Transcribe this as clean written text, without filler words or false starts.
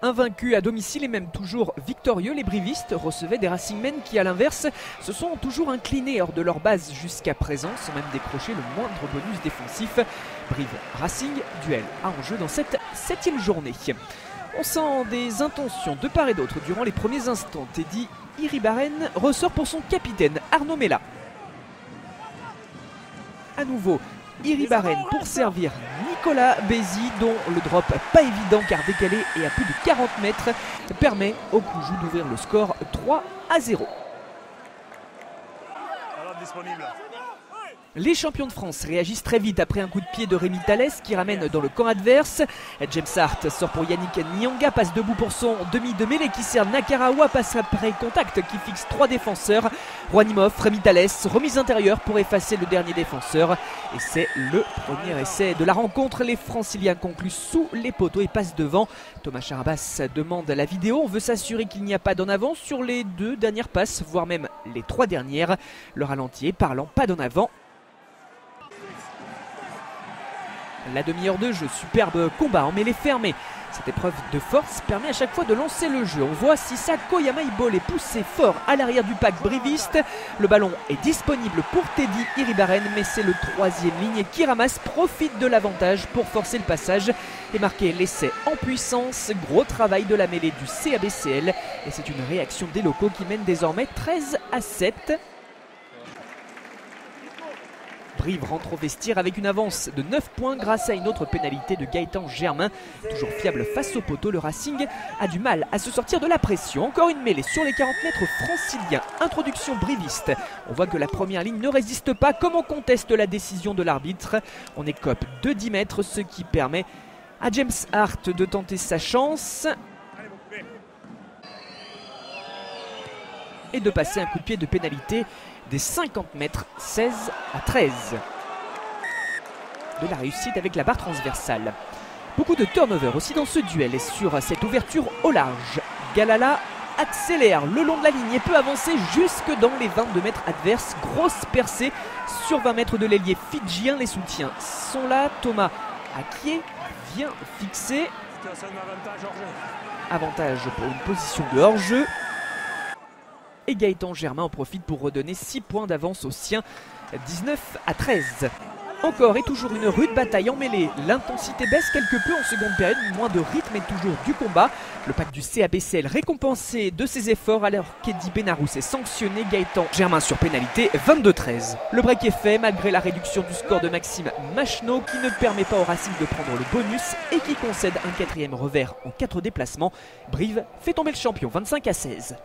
invaincus à domicile et même toujours victorieux, les brivistes recevaient des Racingmen qui, à l'inverse, se sont toujours inclinés hors de leur base jusqu'à présent, sans même décrocher le moindre bonus défensif. Brive-Racing, duel à enjeu dans cette 7e journée. On sent des intentions de part et d'autre durant les premiers instants. Teddy Iribaren ressort pour son capitaine Arnaud Mella. À nouveau, Iribaren pour servir Nicolas Bézi, dont le drop pas évident car décalé et à plus de 40 mètres permet au Coujou d'ouvrir le score 3-0. Les champions de France réagissent très vite après un coup de pied de Rémi Thalès qui ramène dans le camp adverse. James Hart sort pour Yannick Nyanga, passe debout pour son demi de mêlée qui sert Nakarawa, passe après contact qui fixe 3 défenseurs. Rouanimov, Rémi Thalès, remise intérieure pour effacer le dernier défenseur. Et c'est le premier essai de la rencontre. Les Franciliens concluent sous les poteaux et passent devant. Thomas Charabas demande la vidéo. On veut s'assurer qu'il n'y a pas d'en avant sur les 2 dernières passes, voire même les 3 dernières. Le ralenti est parlant, pas d'en avant. La demi-heure de jeu, superbe combat en mêlée fermée. Cette épreuve de force permet à chaque fois de lancer le jeu. On voit Sissako Yamaibol est poussé fort à l'arrière du pack briviste. Le ballon est disponible pour Teddy Iribaren, mais c'est le 3e ligne qui ramasse, profite de l'avantage pour forcer le passage et marquer l'essai en puissance. Gros travail de la mêlée du CABCL et c'est une réaction des locaux qui mène désormais 13-7. Brive rentre au vestiaire avec une avance de 9 points grâce à une autre pénalité de Gaëtan Germain. Toujours fiable face au poteau, le Racing a du mal à se sortir de la pression. Encore une mêlée sur les 40 mètres franciliens. Introduction briviste. On voit que la première ligne ne résiste pas comme on conteste la décision de l'arbitre. On écope de 10 mètres, ce qui permet à James Hart de tenter sa chance et de passer un coup de pied de pénalité des 50 mètres, 16-13. De la réussite avec la barre transversale. Beaucoup de turnover aussi dans ce duel et sur cette ouverture au large. Galala accélère le long de la ligne et peut avancer jusque dans les 22 mètres adverses. Grosse percée sur 20 mètres de l'ailier fidjien. Les soutiens sont là. Thomas Aquier vient fixer. Avantage pour une position de hors-jeu. Et Gaëtan Germain en profite pour redonner 6 points d'avance aux siens, 19-13. Encore et toujours une rude bataille en mêlée. L'intensité baisse quelque peu en seconde période, moins de rythme et toujours du combat. Le pack du CABCL récompensé de ses efforts alors qu'Eddie Benarous est sanctionné. Gaëtan Germain sur pénalité, 22-13. Le break est fait malgré la réduction du score de Maxime Machno qui ne permet pas au Racing de prendre le bonus et qui concède un 4e revers en 4 déplacements. Brive fait tomber le champion 25-16.